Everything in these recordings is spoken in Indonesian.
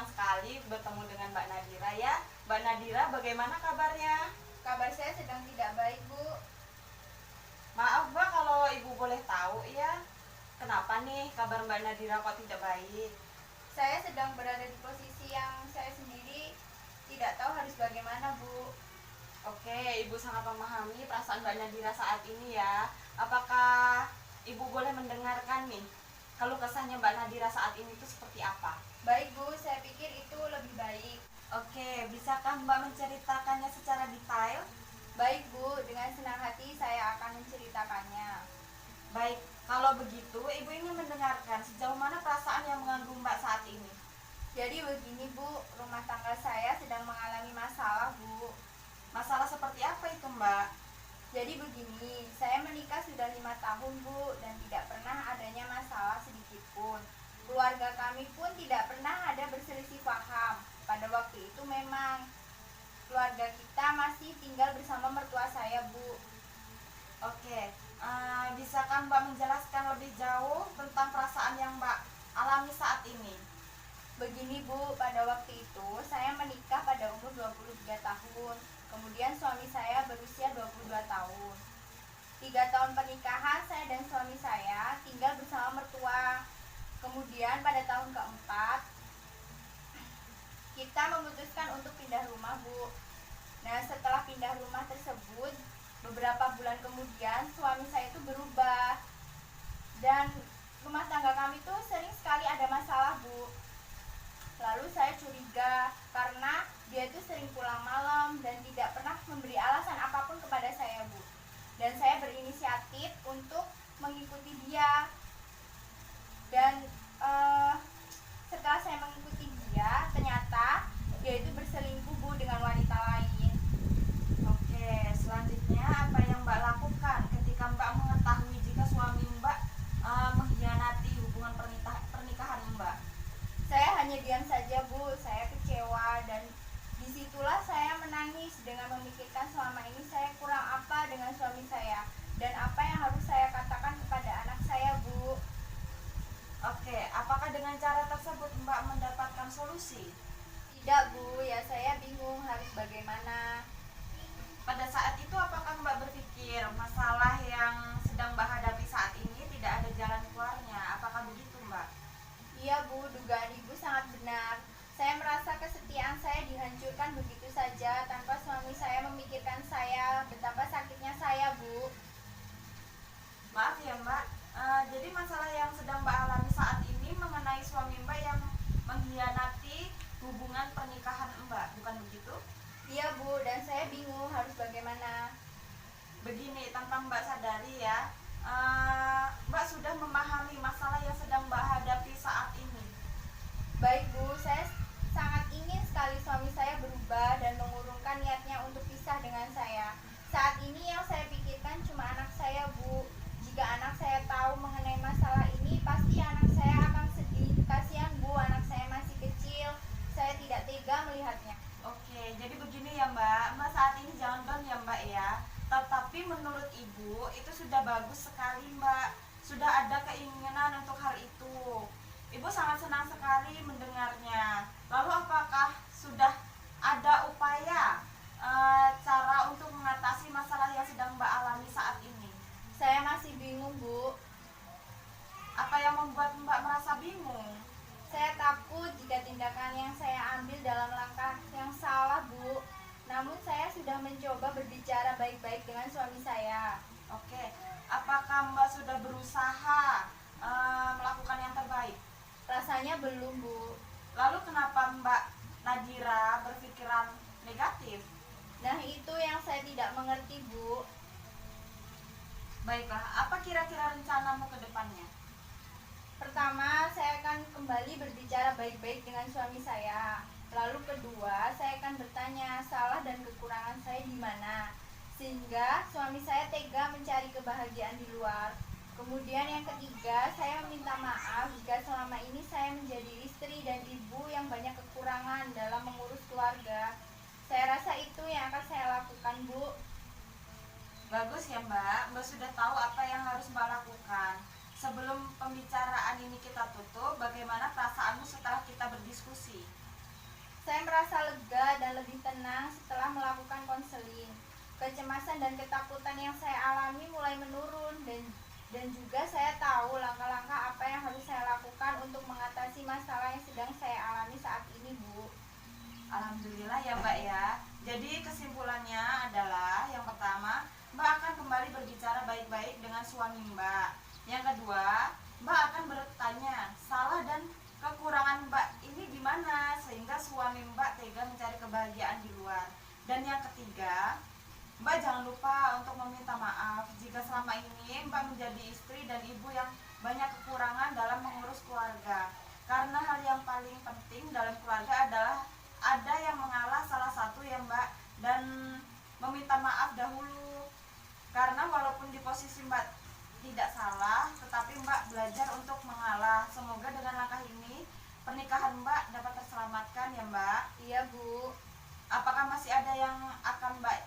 senang sekali bertemu dengan Mbak Nadira ya. Mbak Nadira, bagaimana kabarnya? Kabar saya sedang tidak baik, Bu. Maaf Mbak kalau Ibu boleh tahu ya, kenapa nih kabar Mbak Nadira kok tidak baik? Saya sedang berada di posisi yang saya sendiri tidak tahu harus bagaimana, Bu. Oke, Ibu sangat memahami perasaan Mbak Nadira saat ini ya. Apakah Ibu boleh mendengarkan nih kalau kesahnya Mbak Nadira saat ini itu seperti apa? Baik, Bu. Saya pikir itu lebih baik. Oke, bisakah Mbak menceritakannya secara detail? Baik, Bu. Dengan senang hati saya akan menceritakannya. Baik, kalau begitu Ibu ingin mendengarkan sejauh mana perasaan yang mengganggu Mbak saat ini. Jadi begini, Bu. Rumah tangga saya sedang mengalami masalah, Bu. Masalah seperti apa itu Mbak? Jadi begini, saya menikah sudah 5 tahun, Bu, dan tidak pernah adanya masalah sedikit pun. Keluarga kami pun tidak pernah ada berselisih paham. Pada waktu itu memang keluarga kita masih tinggal bersama mertua saya, Bu. Oke, bisakah Mbak menjelaskan lebih jauh tentang perasaan yang Mbak alami saat ini? Begini, Bu, pada waktu itu saya menikah pada umur 23 tahun. Kemudian suami saya berusia 22 tahun. 3 tahun pernikahan saya dan suami saya tinggal bersama mertua. Kemudian pada tahun keempat kita memutuskan untuk pindah rumah, Bu. Nah, setelah pindah rumah tersebut, beberapa bulan kemudian suami saya itu berubah. Dan rumah tangga kami tuh sering sekali ada masalah, Bu. Lalu saya curiga karena dia itu sering pulang malam dan tidak pernah memberi alasan apapun kepada saya, Bu. Dan saya berinisiatif untuk mengikuti dia. Dan setelah saya mengikuti dia, ternyata dia itu berselingkuh, Bu, dengan wanita lain. Oke, selanjutnya apa yang Mbak lakukan ketika Mbak mengetahui jika suami Mbak mengkhianati hubungan pernikahan Mbak? Saya hanya diam saja, Bu. Saya kecewa dan disitulah saya menangis dengan memikirkan selama ini saya kurang apa dengan suami saya dan apa yang harus saya katakan kepada anak saya, Bu. Oke, apakah dengan cara tersebut Mbak mendapatkan solusi? Tidak, Bu. Ya saya bingung harus bagaimana. Pada saat itu apakah Mbak berpikir masalah yang sedang Mbak hadapi saat ini tidak ada jalan keluarnya? Apakah begitu Mbak? Iya, Bu. Dugaan Ibu sangat benar. Saya merasa kesetiaan saya dihancurkan begitu saja tanpa suami saya memikirkan saya. Betapa sakitnya saya, Bu. Maaf ya Mbak, jadi masalah yang sedang Mbak alami saat ini mengenai suami Mbak yang mengkhianati hubungan pernikahan Mbak, bukan begitu? Iya, Bu, dan saya bingung harus bagaimana. Begini, tanpa Mbak sadari ya, Mbak sudah memahami masalah yang sedang Mbak hadapi saat ini. Baik, Bu, saya sangat ingin sekali suami saya berubah dan mengurungkan niatnya untuk pisah dengan saya. Saat ini yang saya pikirkan cuma anak saya, Bu. Jika anak saya tahu mengenai masalah ini, pasti anak saya akan sedih. Kasihan, Bu, anak saya masih kecil. Saya tidak tega melihatnya. Oke, jadi begini ya Mbak, Mbak saat ini jangan down ya Mbak ya. Tetapi menurut Ibu itu sudah bagus sekali Mbak, sudah ada keinginan untuk hal itu. Ibu sangat senang sekali mendengarnya. Lalu apakah sudah ada upaya cara untuk mengatasi masalah yang sedang Mbak alami saat ini? Saya masih bingung, Bu. Apa yang membuat Mbak merasa bingung? Saya takut jika tindakan yang saya ambil dalam langkah yang salah, Bu. Namun saya sudah mencoba berbicara baik-baik dengan suami saya. Oke, apakah Mbak sudah berusaha melakukan yang terbaik? Rasanya belum, Bu. Lalu kenapa Mbak Nadira berpikiran negatif? Nah, itu yang saya tidak mengerti, Bu. Baiklah, apa kira-kira rencanamu ke depannya? Pertama, saya akan kembali berbicara baik-baik dengan suami saya. Lalu kedua, saya akan bertanya salah dan kekurangan saya di mana, sehingga suami saya tega mencari kebahagiaan di luar. Kemudian yang ketiga, saya meminta maaf jika selama ini saya menjadi istri dan ibu yang banyak kekurangan dalam mengurus keluarga. Saya rasa itu yang akan saya lakukan, Bu. Bagus ya Mbak, Mbak sudah tahu apa yang harus Mbak lakukan. Sebelum pembicaraan ini kita tutup, bagaimana perasaanmu setelah kita berdiskusi? Saya merasa lega dan lebih tenang setelah melakukan konseling. Kecemasan dan ketakutan yang saya alami mulai menurun dan juga saya tahu langkah-langkah apa yang harus saya lakukan untuk mengatasi masalah yang sedang saya alami saat ini, Bu. Alhamdulillah ya Mbak ya. Jadi kesimpulannya adalah yang pertama, Mbak akan kembali berbicara baik-baik dengan suami Mbak. Yang kedua, Mbak akan bertanya salah dan kekurangan Mbak ini di mana sehingga suami Mbak tega mencari kebahagiaan di luar. Dan yang ketiga, Mbak jangan lupa untuk meminta maaf jika selama ini Mbak menjadi istri dan ibu yang banyak kekurangan dalam mengurus keluarga. Karena hal yang paling penting dalam keluarga adalah ada yang mengalah salah satu ya Mbak, dan meminta maaf dahulu. Karena walaupun di posisi Mbak tidak salah, tetapi Mbak belajar untuk mengalah. Semoga dengan langkah ini pernikahan Mbak dapat terselamatkan ya Mbak. Iya, Bu. Apakah masih ada yang akan Mbak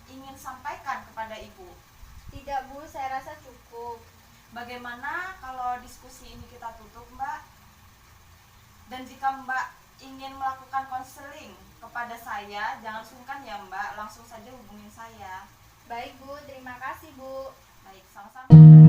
ingin sampaikan kepada Ibu? Tidak, Bu, saya rasa cukup. Bagaimana kalau diskusi ini kita tutup Mbak? Dan jika Mbak ingin melakukan konseling kepada saya, jangan sungkan ya Mbak, langsung saja hubungin saya. Baik, Bu, terima kasih, Bu. Baik, sama-sama.